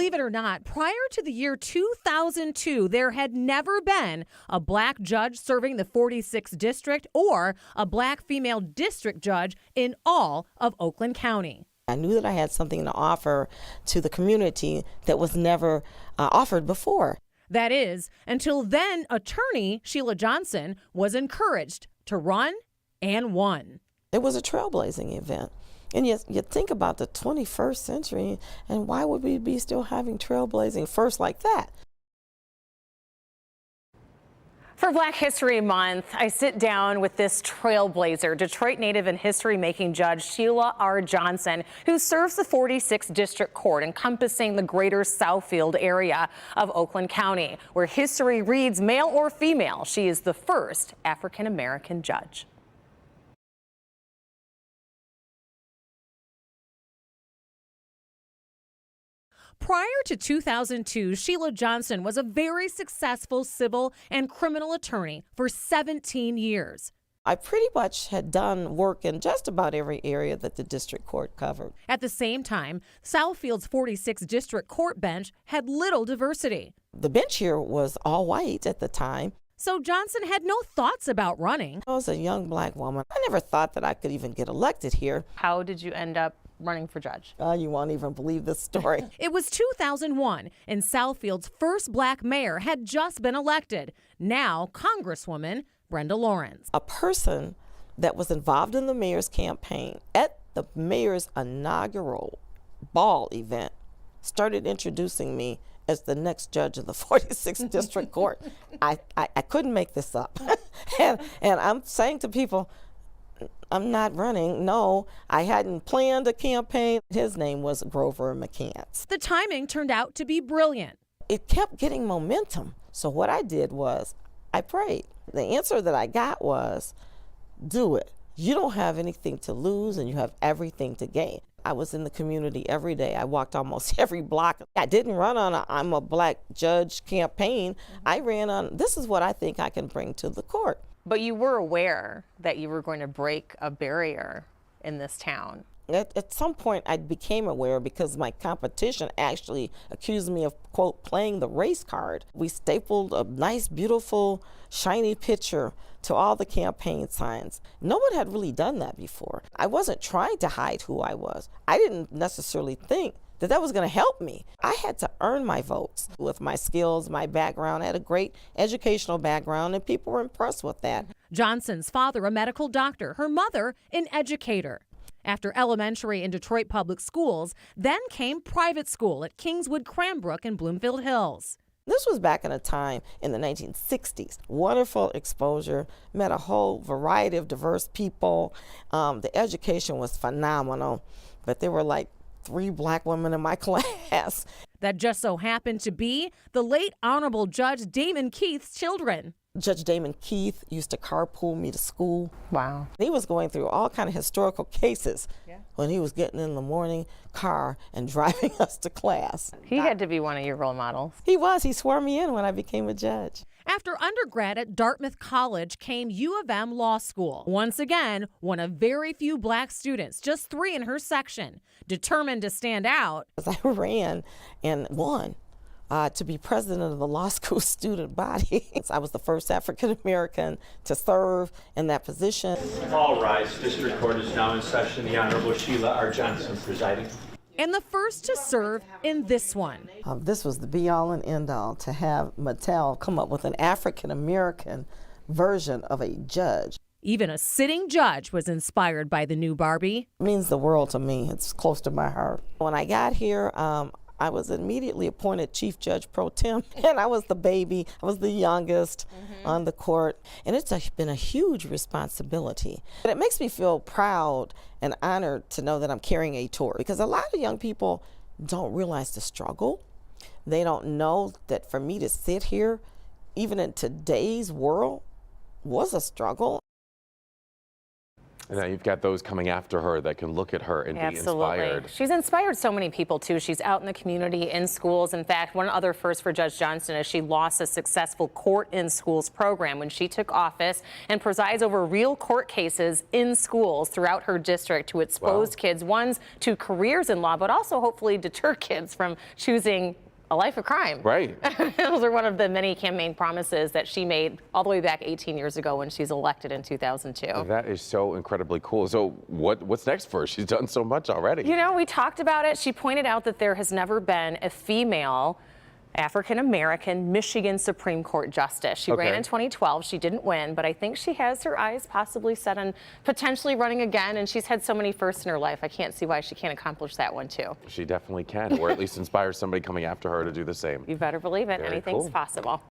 Believe it or not, prior to the year 2002, there had never been a black judge serving the 46th district or a black female district judge in all of Oakland County. I knew that I had something to offer to the community that was never offered before. That is, until then attorney Sheila Johnson was encouraged to run and won. It was a trailblazing event. And you think about the 21st century, and why would we be still having trailblazing first like that? For Black History Month, I sit down with this trailblazer, Detroit native and history-making judge Sheila R. Johnson, who serves the 46th District Court, encompassing the greater Southfield area of Oakland County, where history reads male or female. She is the first African-American judge. Prior to 2002, Sheila Johnson was a very successful civil and criminal attorney for 17 years. I pretty much had done work in just about every area that the district court covered. At the same time, Southfield's 46th District Court bench had little diversity. The bench here was all white at the time. So Johnson had no thoughts about running. I was a young black woman. I never thought that I could even get elected here. How did you end up running for judge? You won't even believe this story. It was 2001, and Southfield's first black mayor had just been elected. Now, Congresswoman Brenda Lawrence. A person that was involved in the mayor's campaign at the mayor's inaugural ball event started introducing me as the next judge of the 46th District Court. I couldn't make this up. and I'm saying to people, I'm not running. No, I hadn't planned a campaign. His name was Grover McCants. The timing turned out to be brilliant. It kept getting momentum. So what I did was I prayed. The answer that I got was, do it. You don't have anything to lose and you have everything to gain. I was in the community every day. I walked almost every block. I didn't run on a I'm a black judge campaign. I ran on, this is what I think I can bring to the court. But you were aware that you were going to break a barrier in this town. At some point, I became aware because my competition actually accused me of, quote, playing the race card. We stapled a nice, beautiful, shiny picture to all the campaign signs. No one had really done that before. I wasn't trying to hide who I was. I didn't necessarily think that that was going to help me. I had to earn my votes with my skills, my background. I had a great educational background, and people were impressed with that. Johnson's father, a medical doctor, her mother, an educator. After elementary in Detroit public schools, then came private school at Kingswood Cranbrook in Bloomfield Hills. This was back in a time in the 1960s. Wonderful exposure, met a whole variety of diverse people. The education was phenomenal, but there were like 3 black women in my class. That just so happened to be the late Honorable Judge Damon Keith's children. Judge Damon Keith used to carpool me to school. Wow. He was going through all kind of historical cases when he was getting in the morning car and driving us to class. He had to be one of your role models. He was. He swore me in when I became a judge. After undergrad at Dartmouth College came U of M Law School. Once again, one of very few black students, just 3 in her section, determined to stand out. I ran and won to be president of the law school student body. I was the first African American to serve in that position. All rise. District Court is now in session. The Honorable Sheila R. Johnson presiding. And the first to serve in this one. This was the be-all and end-all to have Mattel come up with an African-American version of a judge. Even a sitting judge was inspired by the new Barbie. It means the world to me. It's close to my heart. When I got here, I was immediately appointed Chief Judge Pro Tem, and I was the baby. I was the youngest on the court, and it's been a huge responsibility. But it makes me feel proud and honored to know that I'm carrying a torch, because a lot of young people don't realize the struggle. They don't know that for me to sit here, even in today's world, was a struggle. And now you've got those coming after her that can look at her and be Absolutely. inspired. She's inspired so many people, too. She's out in the community, in schools. In fact, one other first for Judge Johnson is she launched a successful Court in Schools program when she took office and presides over real court cases in schools throughout her district to expose kids, ones to careers in law, but also hopefully deter kids from choosing a life of crime. Right. Those are one of the many campaign promises that she made all the way back 18 years ago when she's elected in 2002. That is so incredibly cool. So what's next for her? She's done so much already. You know, we talked about it. She pointed out that there has never been a female African-American Michigan Supreme Court justice. She ran in 2012. She didn't win, but I think she has her eyes possibly set on potentially running again, and she's had so many firsts in her life. I can't see why she can't accomplish that one, too. She definitely can, or at least inspire somebody coming after her to do the same. You better believe it. Very Anything's cool. possible.